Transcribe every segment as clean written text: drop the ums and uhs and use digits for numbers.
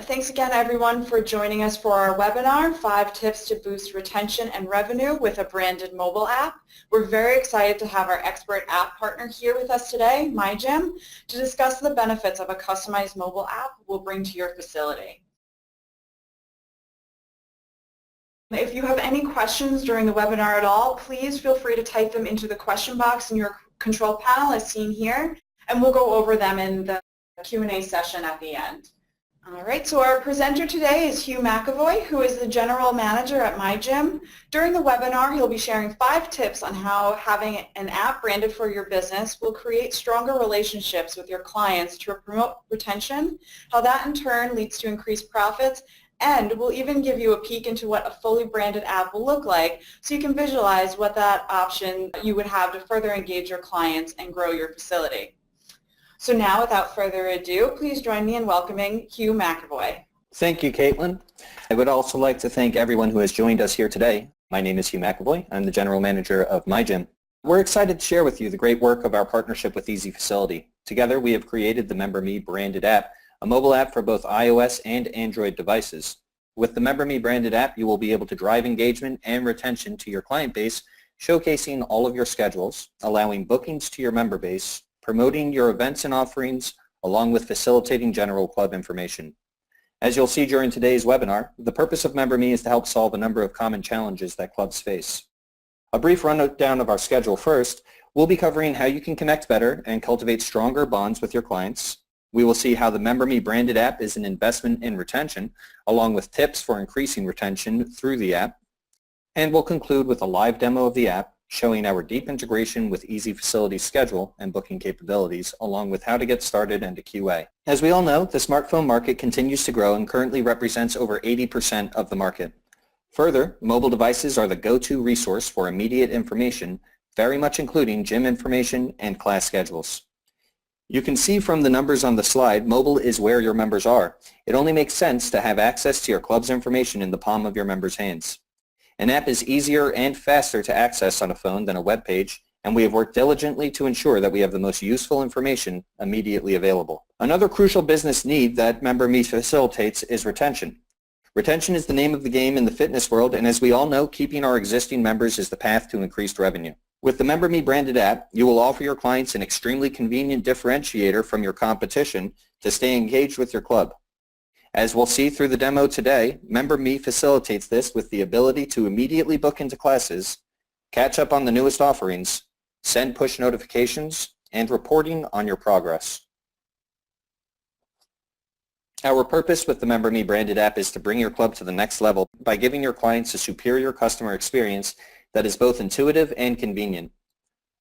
Thanks again, everyone, for joining us for our webinar, 5 Tips to Boost Retention and Revenue with a Branded Mobile App. We're very excited to have our expert app partner here with us today, MiGym, to discuss the benefits of a customized mobile app we'll bring to your facility. If you have any questions during the webinar at all, please feel free to type them into the question box in your control panel as seen here, and we'll go over them in the Q&A session at the end. All right, so our presenter today is Hugh McEvoy, who is the General Manager at MiGym. During the webinar, he'll be sharing 5 tips on how having an app branded for your business will create stronger relationships with your clients to promote retention, how that in turn leads to increased profits, and we'll even give you a peek into what a fully branded app will look like so you can visualize what that option you would have to further engage your clients and grow your facility. So now, without further ado, please join me in welcoming Hugh McEvoy. Thank you, Caitlin. I would also like to thank everyone who has joined us here today. My name is Hugh McEvoy. I'm the General Manager of MiGym. We're excited to share with you the great work of our partnership with EZFacility. Together, we have created the MemberMe branded app, a mobile app for both iOS and Android devices. With the MemberMe branded app, you will be able to drive engagement and retention to your client base, showcasing all of your schedules, allowing bookings to your member base, promoting your events and offerings, along with facilitating general club information. As you'll see during today's webinar, the purpose of MemberMe is to help solve a number of common challenges that clubs face. A brief rundown of our schedule first. We'll be covering how you can connect better and cultivate stronger bonds with your clients. We will see how the MemberMe branded app is an investment in retention, along with tips for increasing retention through the app. And we'll conclude with a live demo of the app, showing our deep integration with EZFacility's schedule and booking capabilities, along with how to get started and to QA. As we all know, the smartphone market continues to grow and currently represents over 80% of the market. Further, mobile devices are the go-to resource for immediate information, very much including gym information and class schedules. You can see from the numbers on the slide, mobile is where your members are. It only makes sense to have access to your club's information in the palm of your members' hands. An app is easier and faster to access on a phone than a web page, and we have worked diligently to ensure that we have the most useful information immediately available. Another crucial business need that MemberMe facilitates is retention. Retention is the name of the game in the fitness world, and as we all know, keeping our existing members is the path to increased revenue. With the MemberMe branded app, you will offer your clients an extremely convenient differentiator from your competition to stay engaged with your club. As we'll see through the demo today, MemberMe facilitates this with the ability to immediately book into classes, catch up on the newest offerings, send push notifications, and reporting on your progress. Our purpose with the MemberMe branded app is to bring your club to the next level by giving your clients a superior customer experience that is both intuitive and convenient.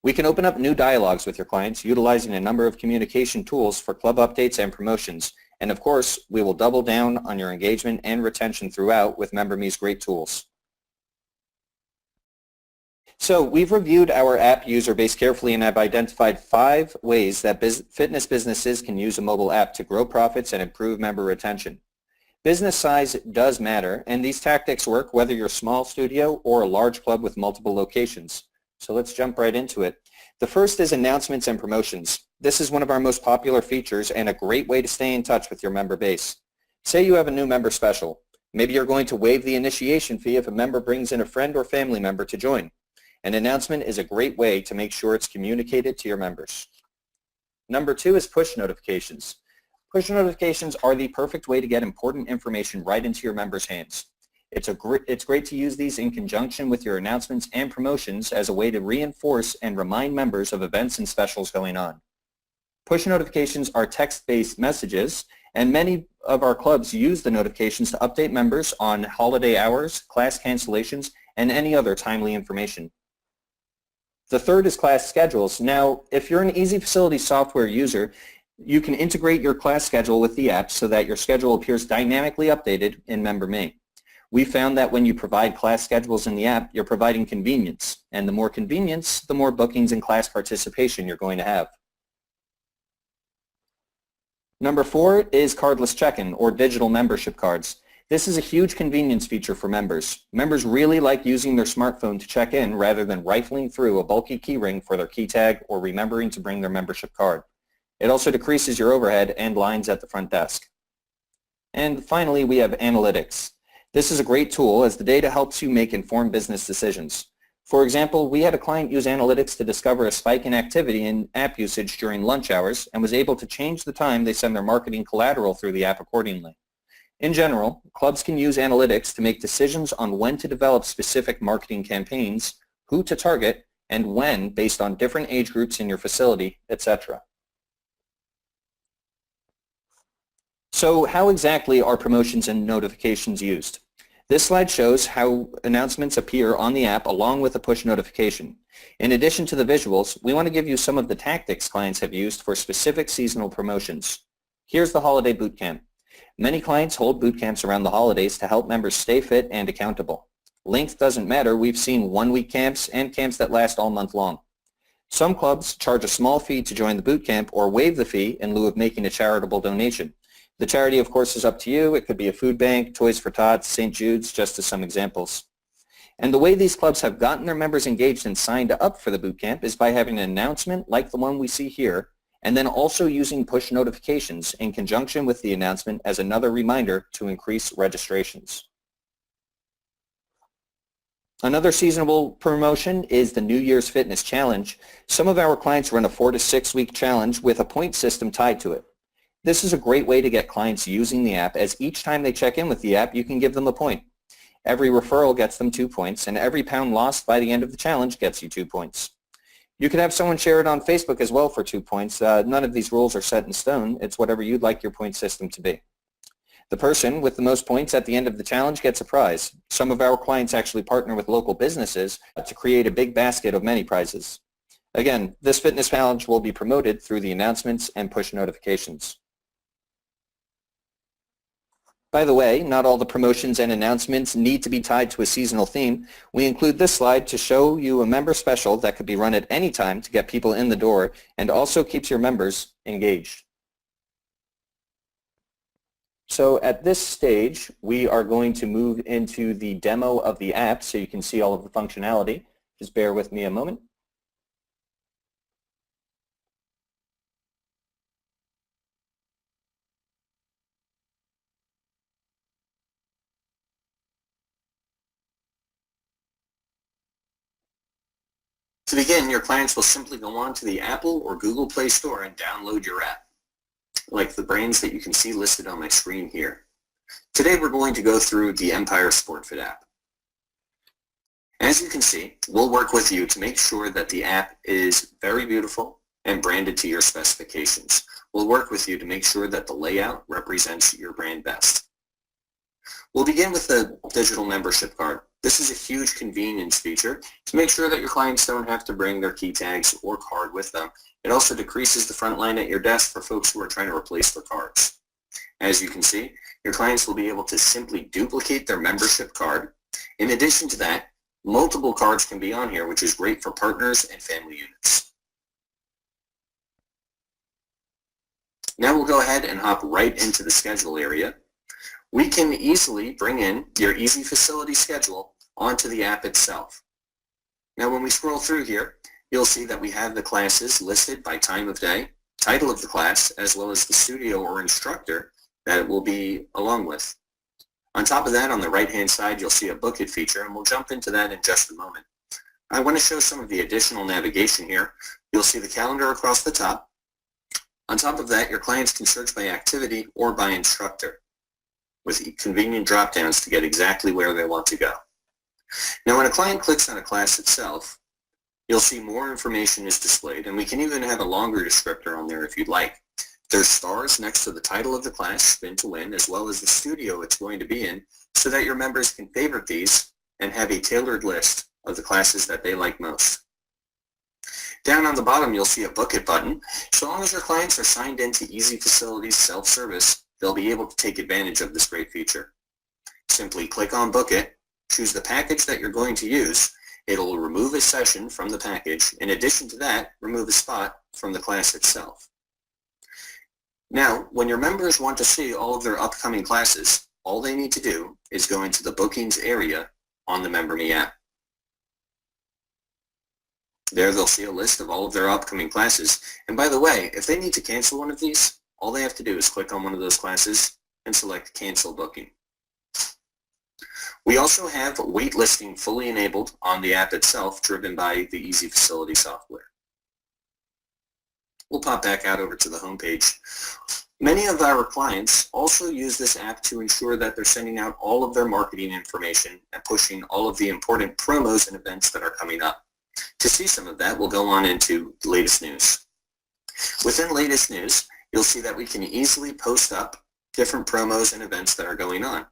We can open up new dialogues with your clients utilizing a number of communication tools for club updates and promotions. And of course, we will double down on your engagement and retention throughout with MemberMe's great tools. So we've reviewed our app user base carefully and have identified 5 ways that fitness businesses can use a mobile app to grow profits and improve member retention. Business size does matter, and these tactics work whether you're a small studio or a large club with multiple locations. So let's jump right into it. The first is announcements and promotions. This is one of our most popular features and a great way to stay in touch with your member base. Say you have a new member special. Maybe you're going to waive the initiation fee if a member brings in a friend or family member to join. An announcement is a great way to make sure it's communicated to your members. Number 2 is push notifications. Push notifications are the perfect way to get important information right into your members' hands. It's great to use these in conjunction with your announcements and promotions as a way to reinforce and remind members of events and specials going on. Push notifications are text-based messages, and many of our clubs use the notifications to update members on holiday hours, class cancellations, and any other timely information. The third is class schedules. Now, if you're an EZFacility software user, you can integrate your class schedule with the app so that your schedule appears dynamically updated in MemberMe. We found that when you provide class schedules in the app, you're providing convenience. And the more convenience, the more bookings and class participation you're going to have. Number 4 is cardless check-in or digital membership cards. This is a huge convenience feature for members. Members really like using their smartphone to check in rather than rifling through a bulky key ring for their key tag or remembering to bring their membership card. It also decreases your overhead and lines at the front desk. And finally, we have analytics. This is a great tool as the data helps you make informed business decisions. For example, we had a client use analytics to discover a spike in activity in app usage during lunch hours and was able to change the time they send their marketing collateral through the app accordingly. In general, clubs can use analytics to make decisions on when to develop specific marketing campaigns, who to target, and when based on different age groups in your facility, etc. So how exactly are promotions and notifications used? This slide shows how announcements appear on the app along with a push notification. In addition to the visuals, we want to give you some of the tactics clients have used for specific seasonal promotions. Here's the holiday boot camp. Many clients hold boot camps around the holidays to help members stay fit and accountable. Length doesn't matter. We've seen one-week camps and camps that last all month long. Some clubs charge a small fee to join the boot camp or waive the fee in lieu of making a charitable donation. The charity, of course, is up to you. It could be a food bank, Toys for Tots, St. Jude's, just as some examples. And the way these clubs have gotten their members engaged and signed up for the boot camp is by having an announcement like the one we see here, and then also using push notifications in conjunction with the announcement as another reminder to increase registrations. Another seasonal promotion is the New Year's Fitness Challenge. Some of our clients run a 4 to 6 week challenge with a point system tied to it. This is a great way to get clients using the app, as each time they check in with the app, you can give them a point. Every referral gets them 2 points, and every pound lost by the end of the challenge gets you 2 points. You could have someone share it on Facebook as well for 2 points. None of these rules are set in stone. It's whatever you'd like your point system to be. The person with the most points at the end of the challenge gets a prize. Some of our clients actually partner with local businesses to create a big basket of many prizes. Again, this fitness challenge will be promoted through the announcements and push notifications. By the way, not all the promotions and announcements need to be tied to a seasonal theme. We include this slide to show you a member special that could be run at any time to get people in the door and also keeps your members engaged. So at this stage, we are going to move into the demo of the app so you can see all of the functionality. Just bear with me a moment. To begin, your clients will simply go on to the Apple or Google Play Store and download your app, like the brands that you can see listed on my screen here. Today we're going to go through the Empire SportFit app. As you can see, we'll work with you to make sure that the app is very beautiful and branded to your specifications. We'll work with you to make sure that the layout represents your brand best. We'll begin with the digital membership card. This is a huge convenience feature to make sure that your clients don't have to bring their key tags or card with them. It also decreases the front line at your desk for folks who are trying to replace their cards. As you can see, your clients will be able to simply duplicate their membership card. In addition to that, multiple cards can be on here, which is great for partners and family units. Now we'll go ahead and hop right into the schedule area. We can easily bring in your EZFacility schedule onto the app itself. Now when we scroll through here, you'll see that we have the classes listed by time of day, title of the class, as well as the studio or instructor that it will be along with. On top of that, on the right-hand side, you'll see a book it feature, and we'll jump into that in just a moment. I want to show some of the additional navigation here. You'll see the calendar across the top. On top of that, your clients can search by activity or by instructor, with convenient drop-downs to get exactly where they want to go. Now when a client clicks on a class itself, you'll see more information is displayed, and we can even have a longer descriptor on there if you'd like. There's stars next to the title of the class, spin to win, as well as the studio it's going to be in, so that your members can favorite these and have a tailored list of the classes that they like most. Down on the bottom, you'll see a Book It button. So long as your clients are signed into EZFacility's self-service, they'll be able to take advantage of this great feature. Simply click on Book It, choose the package that you're going to use. It'll remove a session from the package. In addition to that, remove a spot from the class itself. Now, when your members want to see all of their upcoming classes, all they need to do is go into the bookings area on the MemberMe app. There they'll see a list of all of their upcoming classes. And by the way, if they need to cancel one of these, all they have to do is click on one of those classes and select Cancel Booking. We also have waitlisting fully enabled on the app itself, driven by the EZFacility software. We'll pop back out over to the home page. Many of our clients also use this app to ensure that they're sending out all of their marketing information and pushing all of the important promos and events that are coming up. To see some of that, we'll go on into the latest news. Within latest news, you'll see that we can easily post up different promos and events that are going on.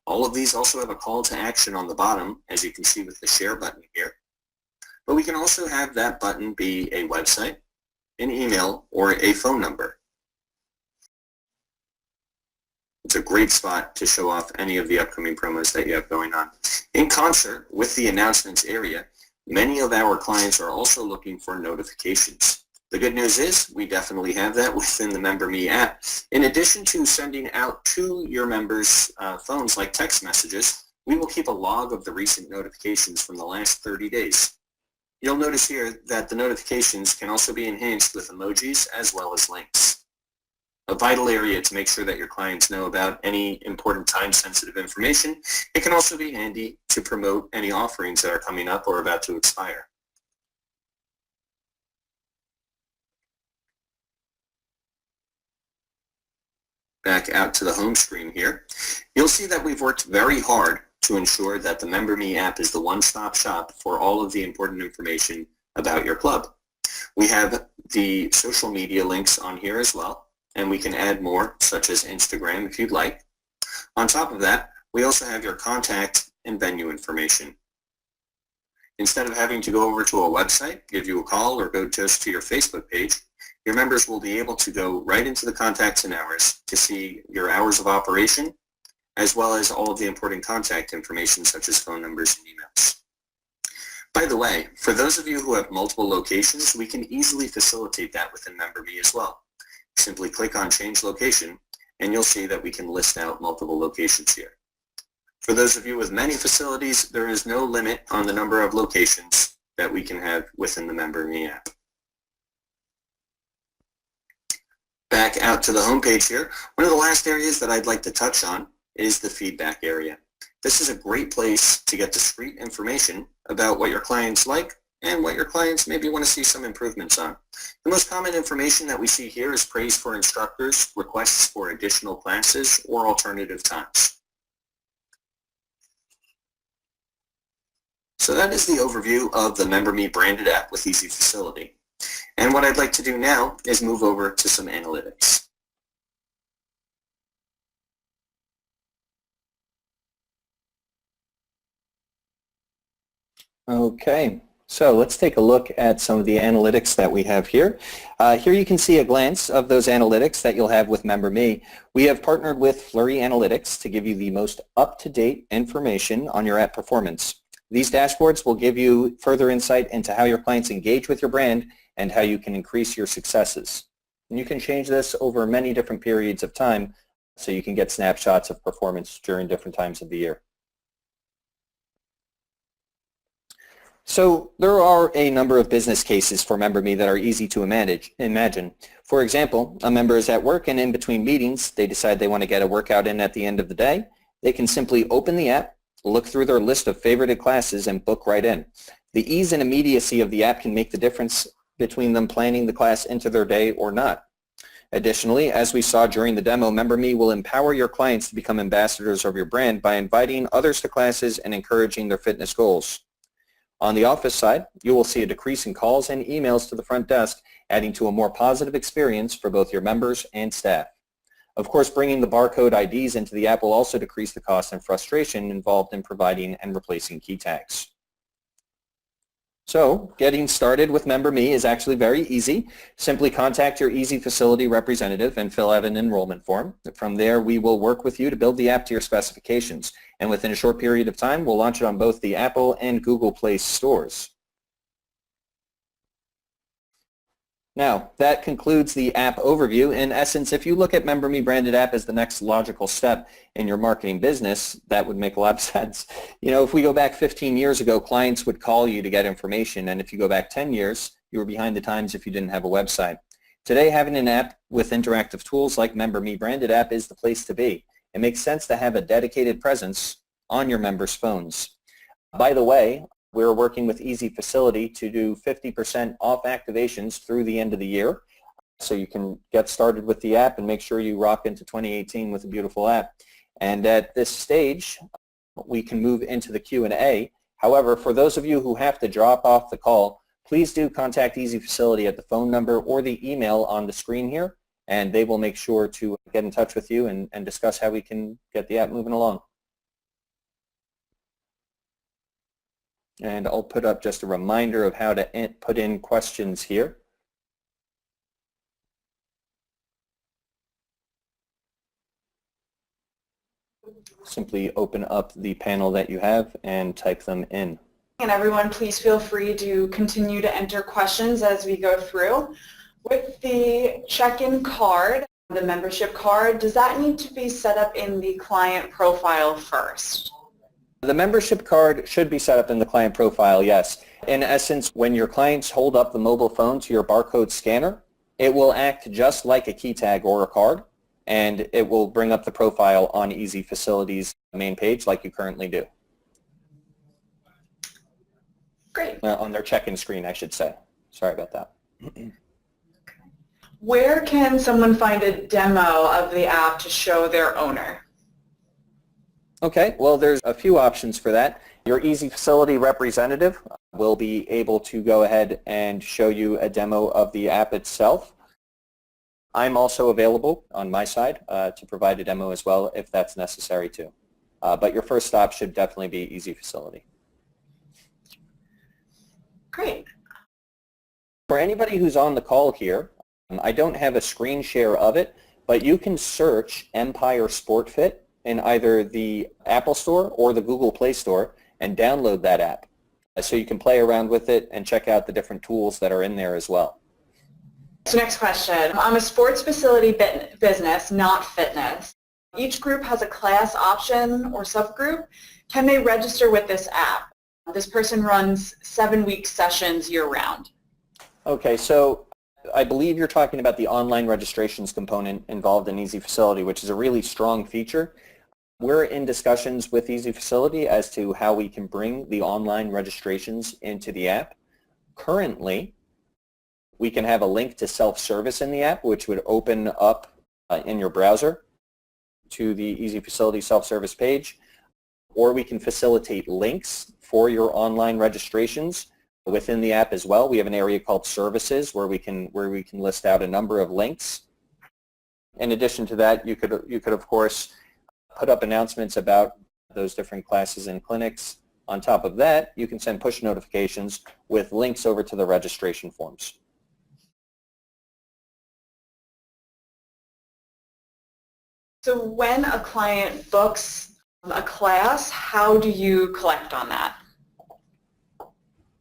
All of these also have a call to action on the bottom, as you can see with the share button here. But we can also have that button be a website, an email, or a phone number. It's a great spot to show off any of the upcoming promos that you have going on. In concert with the announcements area, many of our clients are also looking for notifications. The good news is we definitely have that within the MemberMe app. In addition to sending out to your members' phones like text messages, we will keep a log of the recent notifications from the last 30 days. You'll notice here that the notifications can also be enhanced with emojis as well as links. A vital area to make sure that your clients know about any important time-sensitive information. It can also be handy to promote any offerings that are coming up or about to expire. Back out to the home screen here, you'll see that we've worked very hard to ensure that the MemberMe app is the one-stop shop for all of the important information about your club. We have the social media links on here as well, and we can add more, such as Instagram if you'd like. On top of that, we also have your contact and venue information. Instead of having to go over to a website, give you a call, or go just to your Facebook page, your members will be able to go right into the contacts and hours to see your hours of operation, as well as all of the important contact information such as phone numbers and emails. By the way, for those of you who have multiple locations, we can easily facilitate that within MemberMe as well. Simply click on Change Location, and you'll see that we can list out multiple locations here. For those of you with many facilities, there is no limit on the number of locations that we can have within the MemberMe app. Back out to the home page here, one of the last areas that I'd like to touch on is the feedback area. This is a great place to get discrete information about what your clients like and what your clients maybe want to see some improvements on. The most common information that we see here is praise for instructors, requests for additional classes, or alternative times. So that is the overview of the MemberMe branded app with EZFacility. And what I'd like to do now is move over to some analytics. Okay, so let's take a look at some of the analytics that we have here. Here you can see a glance of those analytics that you'll have with MemberMe. We have partnered with Flurry Analytics to give you the most up-to-date information on your app performance. These dashboards will give you further insight into how your clients engage with your brand and how you can increase your successes. And you can change this over many different periods of time so you can get snapshots of performance during different times of the year. So there are a number of business cases for MemberMe that are easy to imagine. For example, a member is at work and in between meetings, they decide they want to get a workout in at the end of the day. They can simply open the app, look through their list of favorited classes, and book right in. The ease and immediacy of the app can make the difference between them planning the class into their day or not. Additionally, as we saw during the demo, MemberMe will empower your clients to become ambassadors of your brand by inviting others to classes and encouraging their fitness goals. On the office side, you will see a decrease in calls and emails to the front desk, adding to a more positive experience for both your members and staff. Of course, bringing the barcode IDs into the app will also decrease the cost and frustration involved in providing and replacing key tags. So, getting started with MemberMe is actually very easy. Simply contact your EZFacility representative and fill out an enrollment form. From there, we will work with you to build the app to your specifications. And within a short period of time, we'll launch it on both the Apple and Google Play stores. Now, that concludes the app overview. In essence, if you look at MemberMe branded app as the next logical step in your marketing business, that would make a lot of sense. You know, if we go back 15 years ago, clients would call you to get information, and if you go back 10 years, you were behind the times if you didn't have a website. Today, having an app with interactive tools like MemberMe branded app is the place to be. it makes sense to have a dedicated presence on your members' phones. By the way, we're working with EZFacility to do 50% off activations through the end of the year. So you can get started with the app and make sure you rock into 2018 with a beautiful app. And at this stage, we can move into the Q&A. However, for those of you who have to drop off the call, please do contact EZFacility at the phone number or the email on the screen here, and they will make sure to get in touch with you and discuss how we can get the app moving along. And I'll put up just a reminder of how to put in questions here. Simply open up the panel that you have and type them in. And everyone, please feel free to continue to enter questions as we go through. With the check-in card, the membership card, does that need to be set up in the client profile first? The membership card should be set up in the client profile, yes. In essence, when your clients hold up the mobile phone to your barcode scanner, it will act just like a key tag or a card, and it will bring up the profile on EZFacility's main page like you currently do. Great. On their check-in screen, I should say. Sorry about that. Where can someone find a demo of the app to show their owner? Okay, well, there's a few options for that. Your EZFacility representative will be able to go ahead and show you a demo of the app itself. I'm also available on my side to provide a demo as well if that's necessary too. But your first stop should definitely be EZFacility. Great. For anybody who's on the call here, I don't have a screen share of it, but you can search Empire Sport Fit in either the Apple Store or the Google Play Store and download that app. So you can play around with it and check out the different tools that are in there as well. So next question. I'm a sports facility business, not fitness. Each group has a class option or subgroup. Can they register with this app? This person runs 7-week sessions year-round. Okay, so I believe you're talking about the online registrations component involved in EZFacility, which is a really strong feature. We're in discussions with EZFacility as to how we can bring the online registrations into the app. Currently, we can have a link to self-service in the app, which would open up in your browser to the EZFacility self-service page, or we can facilitate links for your online registrations within the app as well. We have an area called Services where we can list out a number of links. In addition to that, you could of course put up announcements about those different classes and clinics. On top of that, you can send push notifications with links over to the registration forms. So when a client books a class, how do you collect on that?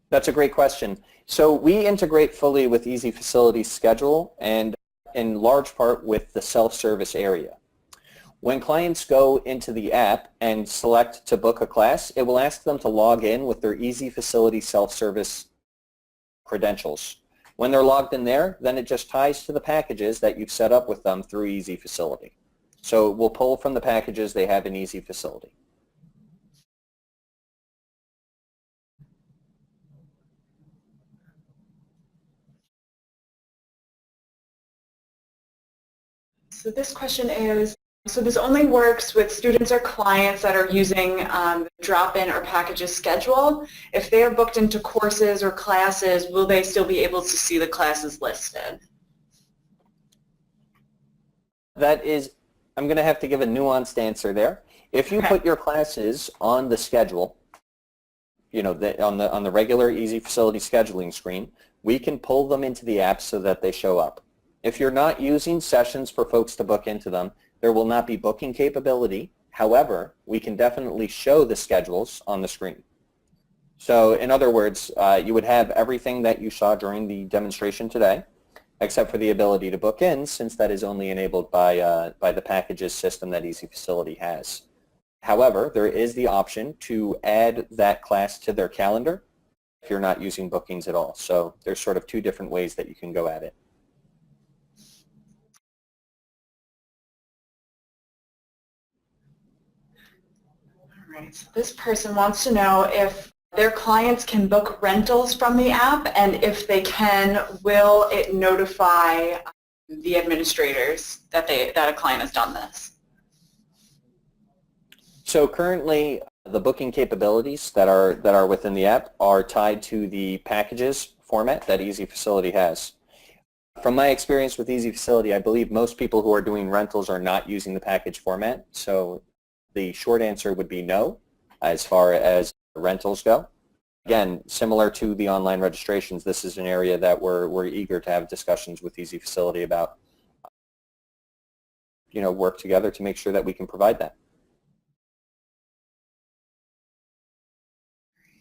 That's a great question. So we integrate fully with EZFacility's schedule and in large part with the self-service area. When clients go into the app and select to book a class, it will ask them to log in with their EZFacility self-service credentials. When they're logged in there, then it just ties to the packages that you've set up with them through EZFacility. So we'll pull from the packages they have in EZFacility. So this question is, so this only works with students or clients that are using the drop-in or packages schedule. If they are booked into courses or classes, will they still be able to see the classes listed? That is, I'm going to have to give a nuanced answer there. If you put your classes on the schedule, you know, on the regular EZFacility scheduling screen, we can pull them into the app so that they show up. If you're not using sessions for folks to book into them, there will not be booking capability. However, we can definitely show the schedules on the screen. So in other words, you would have everything that you saw during the demonstration today, except for the ability to book in, since that is only enabled by the packages system that EZFacility has. However, there is the option to add that class to their calendar if you're not using bookings at all. So there's sort of two different ways that you can go at it. right, so this person wants to know if their clients can book rentals from the app, and if they can, will it notify the administrators that a client has done this? So currently, the booking capabilities that are within the app are tied to the packages format that EZFacility has. From my experience with EZFacility, I believe most people who are doing rentals are not using the package format. So the short answer would be no, as far as rentals go. Again, similar to the online registrations, this is an area that we're eager to have discussions with EZFacility about, work together to make sure that we can provide that.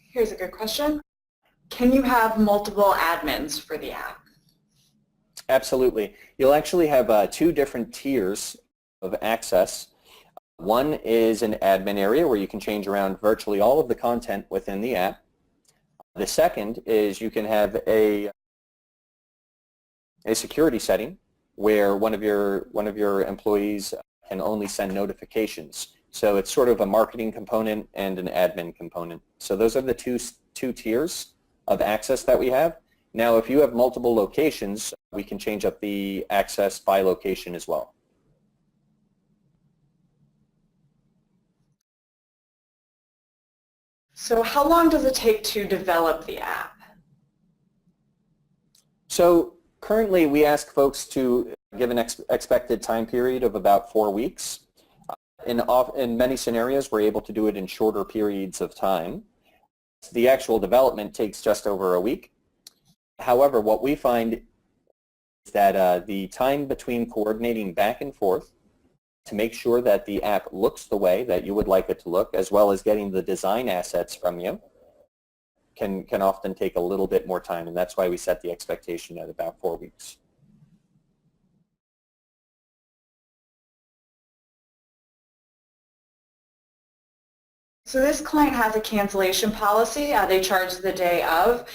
Here's a good question. Can you have multiple admins for the app? Absolutely. You'll actually have two different tiers of access. One is an admin area where you can change around virtually all of the content within the app. The second is you can have a security setting where one of your employees can only send notifications. So it's sort of a marketing component and an admin component. So those are the two tiers of access that we have. Now, if you have multiple locations, we can change up the access by location as well. So how long does it take to develop the app? So currently, we ask folks to give an expected time period of about 4 weeks. In many scenarios, we're able to do it in shorter periods of time. The actual development takes just over a week. However, what we find is that the time between coordinating back and forth to make sure that the app looks the way that you would like it to look, as well as getting the design assets from you, can often take a little bit more time, and that's why we set the expectation at about 4 weeks. So this client has a cancellation policy. They charge the day of.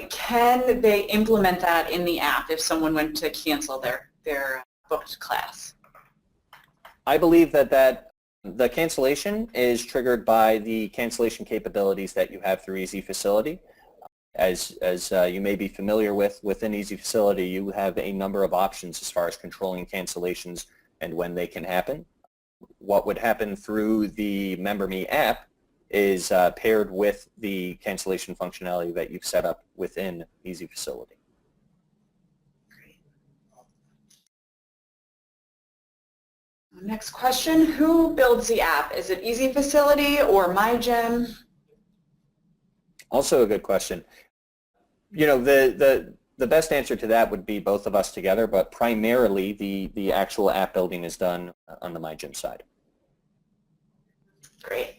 Can they implement that in the app if someone went to cancel their booked class? I believe that the cancellation is triggered by the cancellation capabilities that you have through EZFacility. As you may be familiar with, within EZFacility, you have a number of options as far as controlling cancellations and when they can happen. What would happen through the MemberMe app is paired with the cancellation functionality that you've set up within EZFacility. Next question, who builds the app? Is it EZFacility or MiGym? Also a good question. The best answer to that would be both of us together, but primarily the actual app building is done on the MiGym side. Great.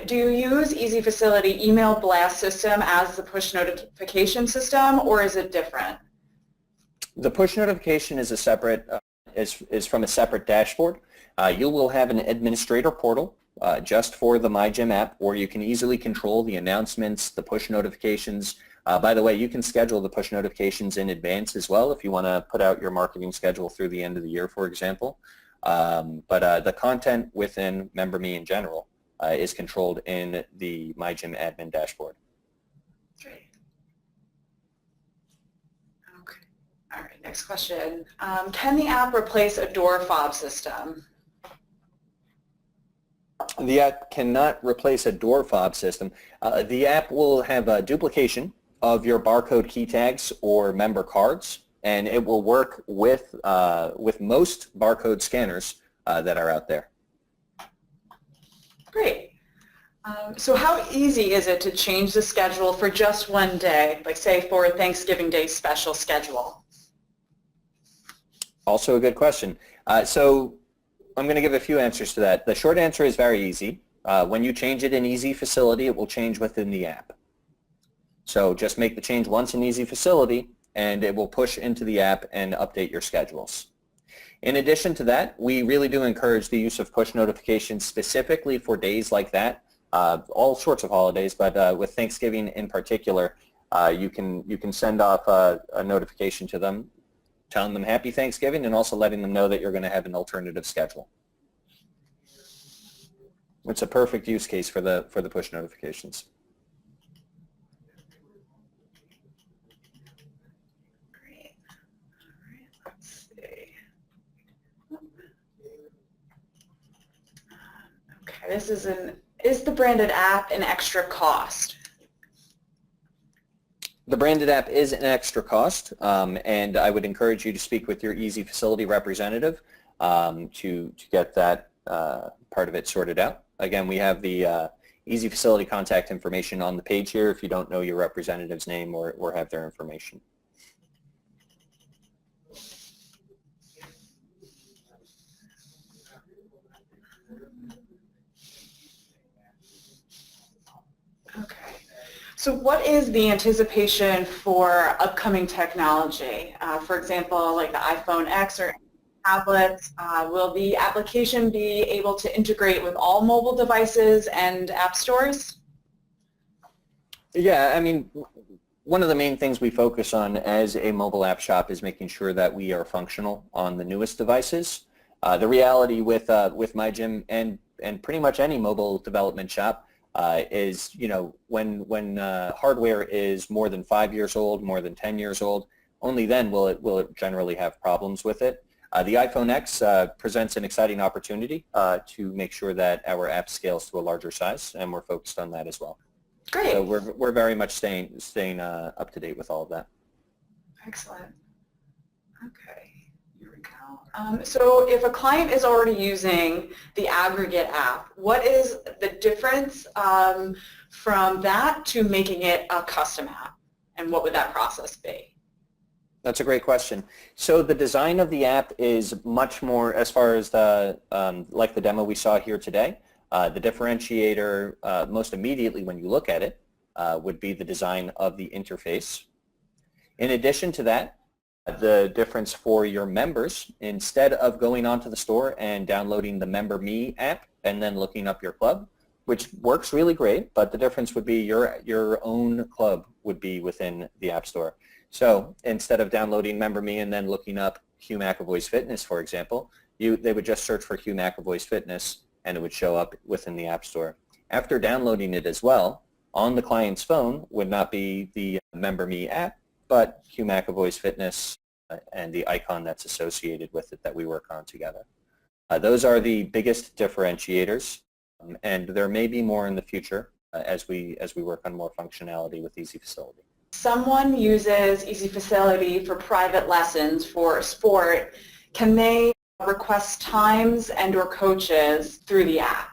Do you use EZFacility email blast system as the push notification system, or is it different? The push notification is a separate is from a separate dashboard. You will have an administrator portal just for the MiGym app, where you can easily control the announcements, the push notifications. By the way, you can schedule the push notifications in advance as well if you want to put out your marketing schedule through the end of the year, for example. But the content within MemberMe in general is controlled in the MiGym admin dashboard. Great. Okay. All right, next question. Can the app replace a door fob system? The app cannot replace a door fob system. The app will have a duplication of your barcode key tags or member cards, and it will work with most barcode scanners that are out there. Great. So how easy is it to change the schedule for just one day, like say for a Thanksgiving Day special schedule? Also a good question. So I'm going to give a few answers to that. The short answer is very easy. When you change it in EZFacility, it will change within the app. So just make the change once in EZFacility, and it will push into the app and update your schedules. In addition to that, we really do encourage the use of push notifications specifically for days like that, all sorts of holidays, but with Thanksgiving in particular, you can send off a notification to them telling them Happy Thanksgiving and also letting them know that you're going to have an alternative schedule. It's a perfect use case for the push notifications. Great. All right, let's see. Okay, this is the branded app an extra cost? The branded app is an extra cost, and I would encourage you to speak with your EZFacility representative to get that part of it sorted out. Again, we have the EZFacility contact information on the page here if you don't know your representative's name or have their information. Okay. So what is the anticipation for upcoming technology? For example, like the iPhone X or tablets, will the application be able to integrate with all mobile devices and app stores? Yeah, I mean, one of the main things we focus on as a mobile app shop is making sure that we are functional on the newest devices. The reality with MiGym and pretty much any mobile development shop is, you know, when hardware is more than 5 years old, more than 10 years old, only then will it generally have problems with it. The iPhone X presents an exciting opportunity to make sure that our app scales to a larger size, and we're focused on that as well. Great. So we're very much staying up to date with all of that. Excellent. Okay, here we go. So if a client is already using the aggregate app, what is the difference from that to making it a custom app? And what would that process be? That's a great question. So the design of the app is much more, as far as the like the demo we saw here today, the differentiator most immediately when you look at it would be the design of the interface. In addition to that, the difference for your members, instead of going onto the store and downloading the Member Me app and then looking up your club, which works really great, but the difference would be your own club would be within the App Store. So instead of downloading Member Me and then looking up Hugh McEvoy's Fitness, for example, they would just search for Hugh McEvoy's Fitness and it would show up within the App Store. After downloading it as well, on the client's phone would not be the Member Me app, but Hugh McEvoy's Fitness and the icon that's associated with it that we work on together. Those are the biggest differentiators, and there may be more in the future as we work on more functionality with EZFacility. Someone uses EZFacility for private lessons for sport. Can they request times and or coaches through the app?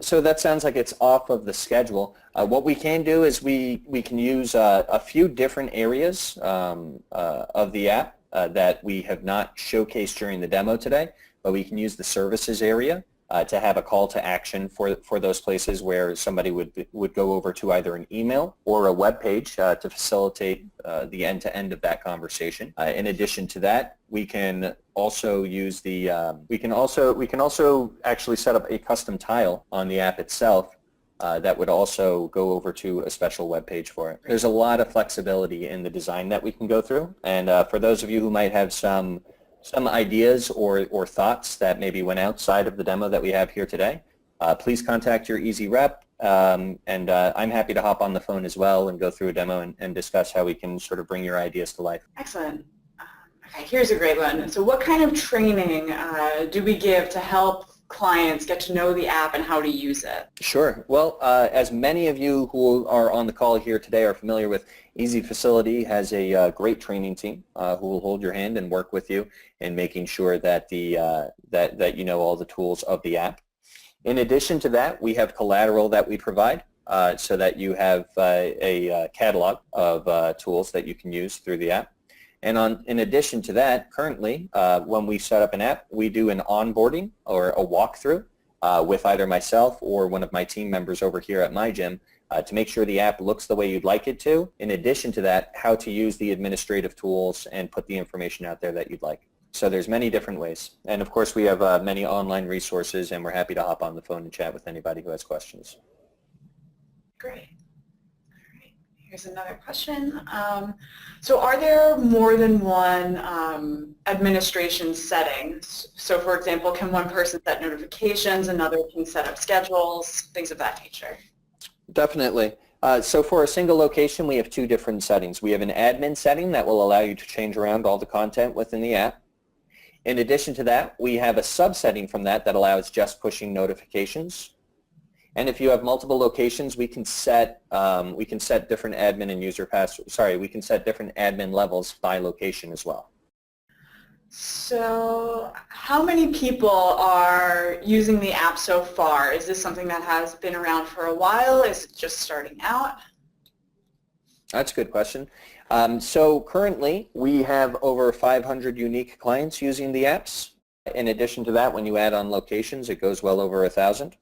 So that sounds like it's off of the schedule. What we can do is we can use a few different areas of the app that we have not showcased during the demo today, but we can use the services area to have a call to action for those places where somebody would go over to either an email or a web page to facilitate the end-to-end of that conversation. In addition to that, we can also use the we can also actually set up a custom tile on the app itself that would also go over to a special web page for it. There's a lot of flexibility in the design that we can go through, and for those of you who might have some ideas or thoughts that maybe went outside of the demo that we have here today, please contact your EZ rep, and I'm happy to hop on the phone as well and go through a demo and discuss how we can sort of bring your ideas to life. Excellent. Okay, here's a great one. So what kind of training do we give to help clients get to know the app and how to use it? Sure. Well, as many of you who are on the call here today are familiar with, EZFacility has a great training team who will hold your hand and work with you in making sure that that you know all the tools of the app. In addition to that, we have collateral that we provide so that you have a catalog of tools that you can use through the app. And in addition to that, currently, when we set up an app, we do an onboarding or a walkthrough with either myself or one of my team members over here at MiGym to make sure the app looks the way you'd like it to. In addition to that, how to use the administrative tools and put the information out there that you'd like. So there's many different ways. And of course, we have many online resources, and we're happy to hop on the phone and chat with anybody who has questions. Great. All right, Here's another question. So are there more than one administration settings? So for example, can one person set notifications, another can set up schedules, things of that nature? Definitely. So for a single location, we have two different settings. We have an admin setting that will allow you to change around all the content within the app. In addition to that, we have a subsetting from that that allows just pushing notifications. And if you have multiple locations, we can set different admin and user we can set different admin levels by location as well. So how many people are using the app so far? Is this something that has been around for a while? Is it just starting out? That's a good question. So currently, we have over 500 unique clients using the apps. In addition to that, when you add on locations, it goes well over 1,000.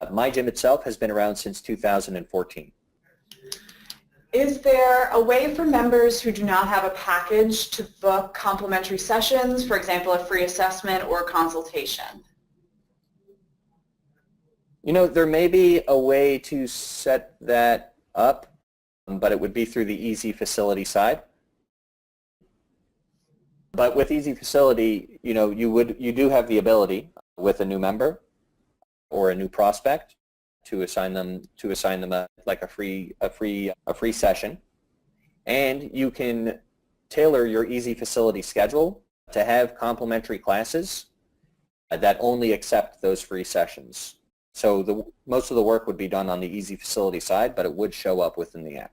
MiGym itself has been around since 2014. Is there a way for members who do not have a package to book complimentary sessions, for example, a free assessment or a consultation? You know, there may be a way to set that up, but it would be through the EZFacility side. But with EZFacility, you know, you do have the ability with a new member or a new prospect to assign them like a free session, and you can tailor your EZFacility schedule to have complimentary classes that only accept those free sessions. So most of the work would be done on the EZFacility side, but it would show up within the app.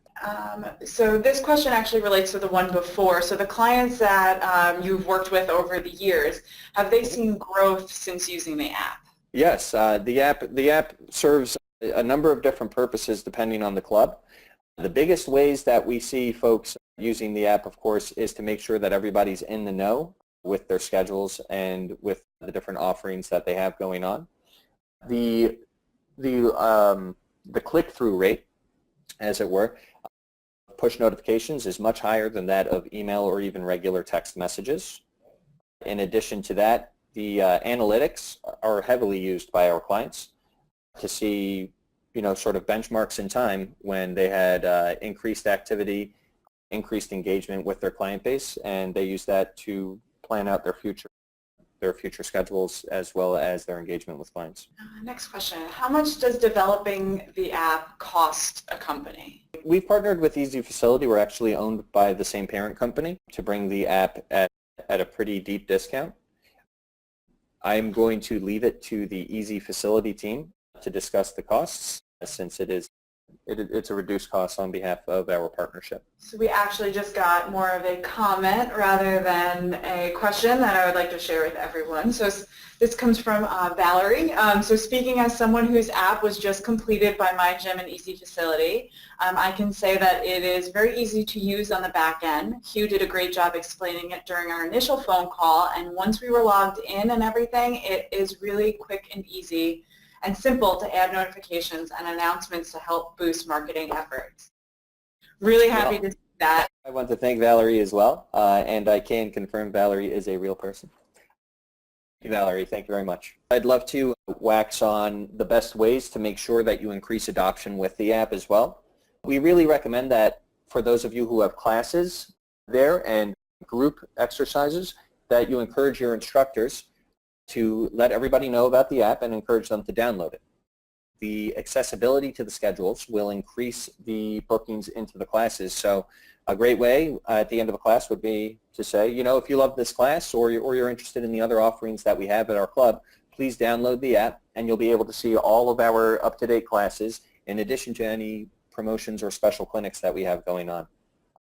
So this question actually relates to the one before. So the clients that you've worked with over the years, have they seen growth since using the app? Yes, the app serves a number of different purposes depending on the club. The biggest ways that we see folks using the app, of course, is to make sure that everybody's in the know with their schedules and with the different offerings that they have going on. The click-through rate, as it were, push notifications is much higher than that of email or even regular text messages. In addition to that, the analytics are heavily used by our clients to see, you know, sort of benchmarks in time when they had increased activity, increased engagement with their client base, and they use that to plan out their future schedules as well as their engagement with clients. Next question. How much does developing the app cost a company? We've partnered with EZFacility. We're actually owned by the same parent company to bring the app at a pretty deep discount. I'm going to leave it to the EZFacility team to discuss the costs, since it's a reduced cost on behalf of our partnership. So we actually just got more of a comment rather than a question that I would like to share with everyone. So this comes from Valerie. So speaking as someone whose app was just completed by MiGym and EZFacility, I can say that it is very easy to use on the back end. Hugh did a great job explaining it during our initial phone call, and once we were logged in and everything, it is really quick and easy and simple to add notifications and announcements to help boost marketing efforts. Really happy to see that. I want to thank Valerie as well, and I can confirm Valerie is a real person. Thank you, Valerie. Thank you very much. I'd love to wax on the best ways to make sure that you increase adoption with the app as well. We really recommend that for those of you who have classes there and group exercises, that you encourage your instructors to let everybody know about the app and encourage them to download it. The accessibility to the schedules will increase the bookings into the classes. So a great way at the end of a class would be to say, you know, if you love this class or you're interested in the other offerings that we have at our club, please download the app and you'll be able to see all of our up-to-date classes in addition to any promotions or special clinics that we have going on.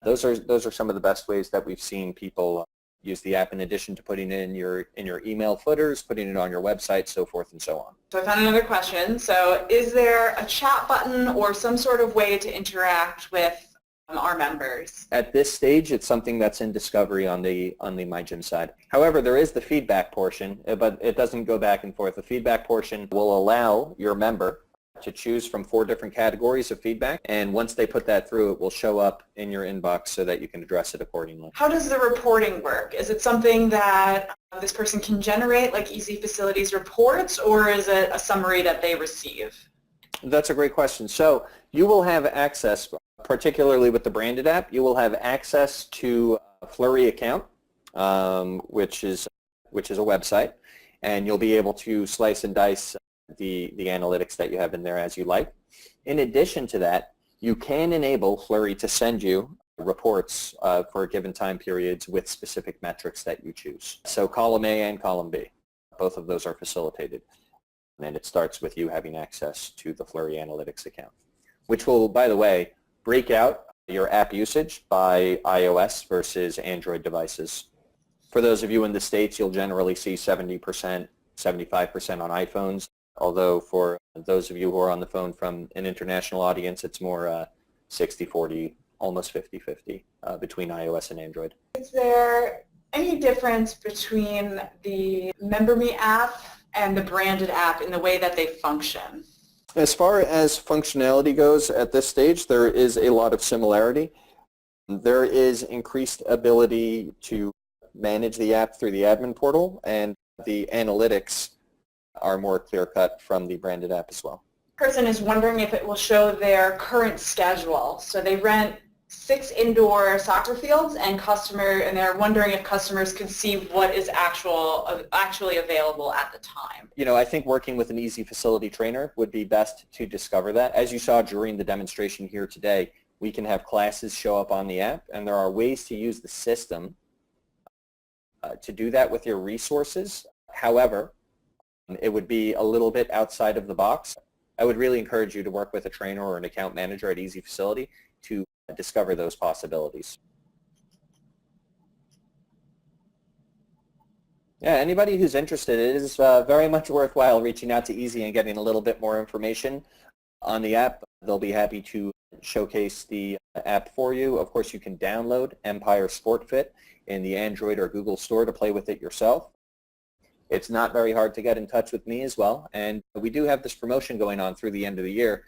Those are some of the best ways that we've seen people use the app, in addition to putting it in your email footers, putting it on your website, so forth and so on. So I found another question. So is there a chat button or some sort of way to interact with our members? At this stage, it's something that's in discovery on the MiGym side. However, there is the feedback portion, but it doesn't go back and forth. The feedback portion will allow your member to choose from 4 different categories of feedback, and once they put that through, it will show up in your inbox so that you can address it accordingly. How does the reporting work? Is it something that this person can generate, like EZFacility's reports, or is it a summary that they receive? That's a great question. So you will have access particularly with the branded app, you will have access to a Flurry account, which is a website, and you'll be able to slice and dice the analytics that you have in there as you like. In addition to that, you can enable Flurry to send you reports for given time periods with specific metrics that you choose. So column A and column B, both of those are facilitated. And it starts with you having access to the Flurry Analytics account, which will, by the way, break out your app usage by iOS versus Android devices. For those of you in the States, you'll generally see 70%, 75% on iPhones, although for those of you who are on the phone from an international audience, it's more 60-40, almost 50-50 between iOS and Android. Is there any difference between the MemberMe app and the branded app in the way that they function? As far as functionality goes at this stage, there is a lot of similarity. There is increased ability to manage the app through the admin portal, and the analytics are more clear-cut from the branded app as well. Person is wondering if it will show their current schedule. So they rent 6 indoor soccer fields, and they're wondering if customers can see what is actually available at the time. You know, I think working with an EZFacility trainer would be best to discover that. As you saw during the demonstration here today, we can have classes show up on the app, and there are ways to use the system to do that with your resources. However, it would be a little bit outside of the box. I would really encourage you to work with a trainer or an account manager at EZFacility to discover those possibilities. Yeah, anybody who's interested, it is very much worthwhile reaching out to EZ and getting a little bit more information on the app. They'll be happy to showcase the app for you. Of course, you can download Empire Sport Fit in the Android or Google Store to play with it yourself. It's not very hard to get in touch with me as well, and we do have this promotion going on through the end of the year.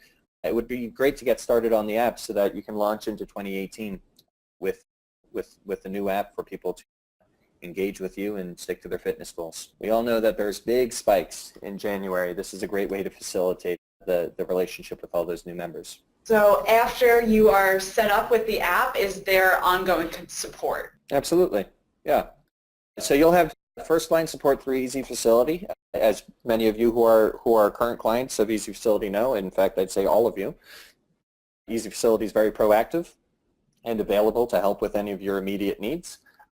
It would be great to get started on the app so that you can launch into 2018 with the new app for people to engage with you and stick to their fitness goals. We all know that there's big spikes in January. This is a great way to facilitate the relationship with all those new members. So after you are set up with the app, is there ongoing support? Absolutely, yeah. So you'll have first-line support through EZFacility, as many of you who are current clients of EZFacility know. In fact, I'd say all of you. EZFacility is very proactive and available to help with any of your immediate needs.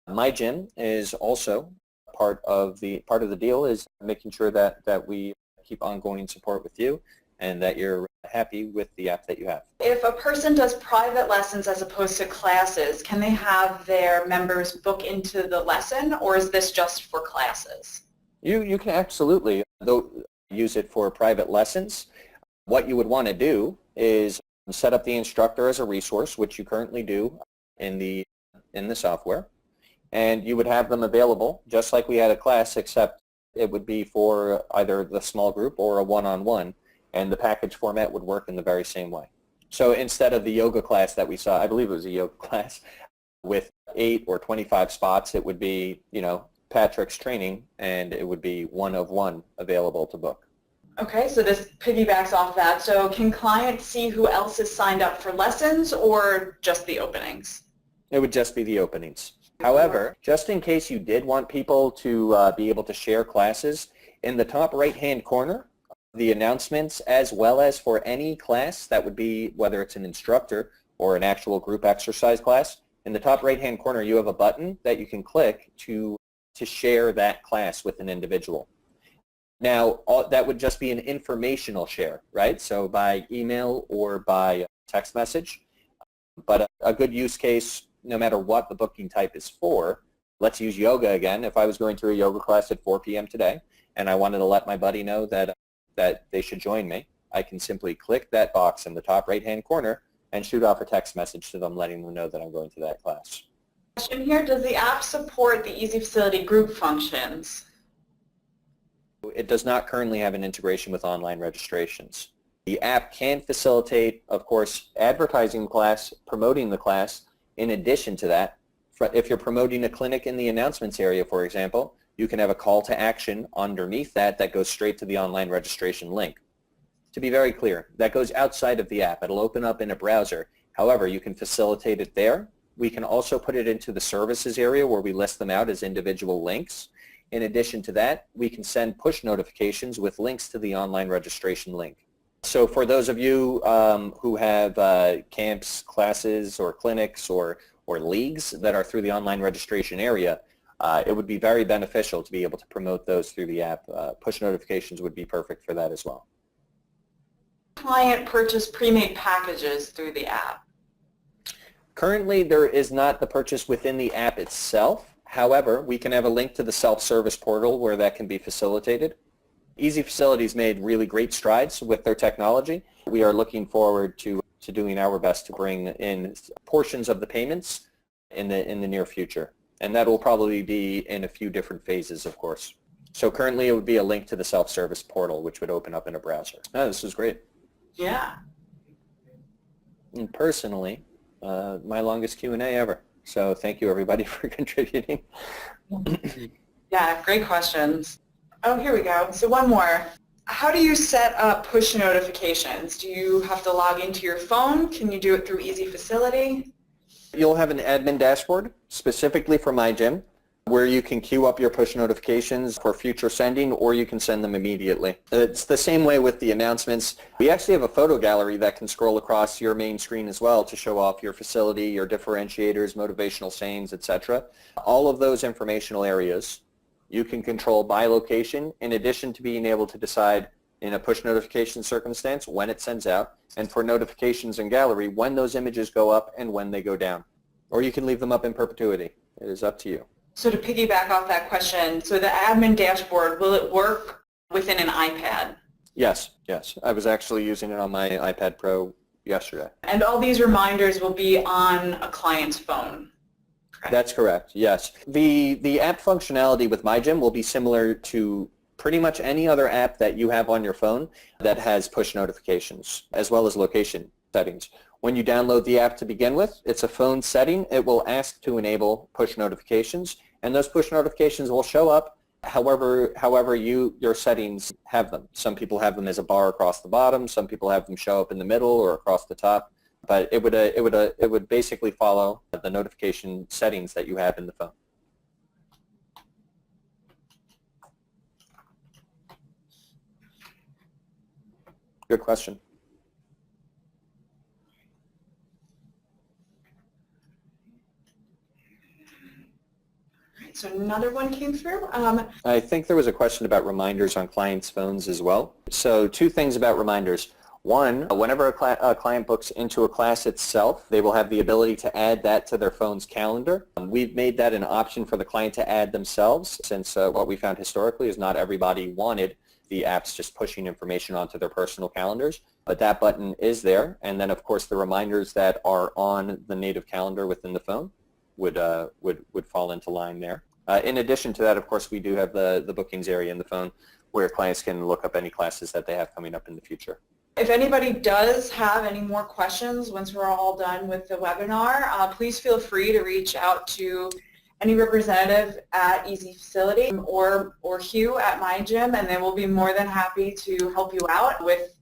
MiGym is also part of the deal is making sure that we keep ongoing support with you and that you're happy with the app that you have. If a person does private lessons as opposed to classes, can they have their members book into the lesson, or is this just for classes? You can absolutely use it for private lessons. What you would want to do is set up the instructor as a resource, which you currently do in the software, and you would have them available just like we had a class, except it would be for either the small group or a one-on-one, and the package format would work in the very same way. So instead of the yoga class that we saw, I believe it was a yoga class, with 8 or 25 spots, it would be, Patrick's training, and it would be one of one available to book. Okay, so this piggybacks off that. So can clients see who else is signed up for lessons, or just the openings? It would just be the openings. However, just in case you did want people to be able to share classes, in the top right-hand corner, the announcements, as well as for any class, that would be whether it's an instructor or an actual group exercise class, in the top right-hand corner you have a button that you can click to share that class with an individual. Now, that would just be an informational share, right? So by email or by text message. But a good use case, no matter what the booking type is for, let's use yoga again. If I was going to a yoga class at 4 p.m. today and I wanted to let my buddy know that they should join me, I can simply click that box in the top right-hand corner and shoot off a text message to them letting them know that I'm going to that class. Question here, does the app support the EZFacility group functions? It does not currently have an integration with online registrations. The app can facilitate, of course, advertising the class, promoting the class. In addition to that, if you're promoting a clinic in the announcements area, for example, you can have a call to action underneath that goes straight to the online registration link. To be very clear, that goes outside of the app. It'll open up in a browser, However, you can facilitate it there. We can also put it into the services area where we list them out as individual links. In addition to that, we can send push notifications with links to the online registration link. So for those of you who have camps, classes, or clinics, or leagues that are through the online registration area, it would be very beneficial to be able to promote those through the app. Push notifications would be perfect for that as well. Client purchase pre-made packages through the app? Currently, there is not the purchase within the app itself. However, we can have a link to the self-service portal where that can be facilitated. EZFacility's made really great strides with their technology. We are looking forward to doing our best to bring in portions of the payments in the near future. And that will probably be in a few different phases, of course. So currently it would be a link to the self-service portal, which would open up in a browser. Oh, this was great. Yeah. And personally, my longest Q&A ever. So thank you everybody for contributing. Yeah, great questions. Oh, here we go. So one more. How do you set up push notifications? Do you have to log into your phone? Can you do it through EZFacility? You'll have an admin dashboard specifically for MiGym where you can queue up your push notifications for future sending, or you can send them immediately. It's the same way with the announcements. We actually have a photo gallery that can scroll across your main screen as well to show off your facility, your differentiators, motivational sayings, etc. All of those informational areas you can control by location, in addition to being able to decide in a push notification circumstance when it sends out, and for notifications in gallery when those images go up and when they go down. Or you can leave them up in perpetuity. It is up to you. So to piggyback off that question, so the admin dashboard, will it work within an iPad? Yes, yes. I was actually using it on my iPad Pro yesterday. And all these reminders will be on a client's phone? Correct? That's correct, yes. The app functionality with MiGym will be similar to pretty much any other app that you have on your phone that has push notifications, as well as location settings. When you download the app to begin with, it's a phone setting. It will ask to enable push notifications, and those push notifications will show up however your settings have them. Some people have them as a bar across the bottom. Some people have them show up in the middle or across the top. But it would basically follow the notification settings that you have in the phone. Good question. So another one came through. I think there was a question about reminders on clients' phones as well. So two things about reminders. One, whenever a client books into a class itself, they will have the ability to add that to their phone's calendar. We've made that an option for the client to add themselves, since what we found historically is not everybody wanted the apps just pushing information onto their personal calendars. But that button is there, and then of course the reminders that are on the native calendar within the phone would fall into line there. In addition to that, of course, we do have the bookings area in the phone where clients can look up any classes that they have coming up in the future. If anybody does have any more questions once we're all done with the webinar, please feel free to reach out to any representative at EZFacility or Hugh at MiGym, and they will be more than happy to help you out with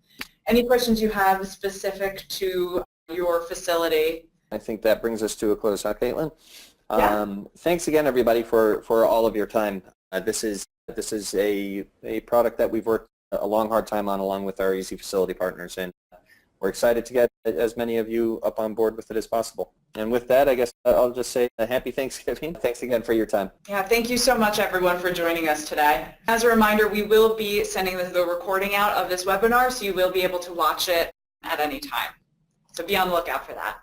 any questions you have specific to your facility. I think that brings us to a close, huh, Caitlin? Yeah. Thanks again, everybody, for all of your time. This is a product that we've worked a long, hard time on, along with our EZFacility partners, and we're excited to get as many of you up on board with it as possible. And with that, I guess I'll just say a happy Thanksgiving. Thanks again for your time. Yeah, thank you so much, everyone, for joining us today. As a reminder, we will be sending the recording out of this webinar, so you will be able to watch it at any time. So be on the lookout for that.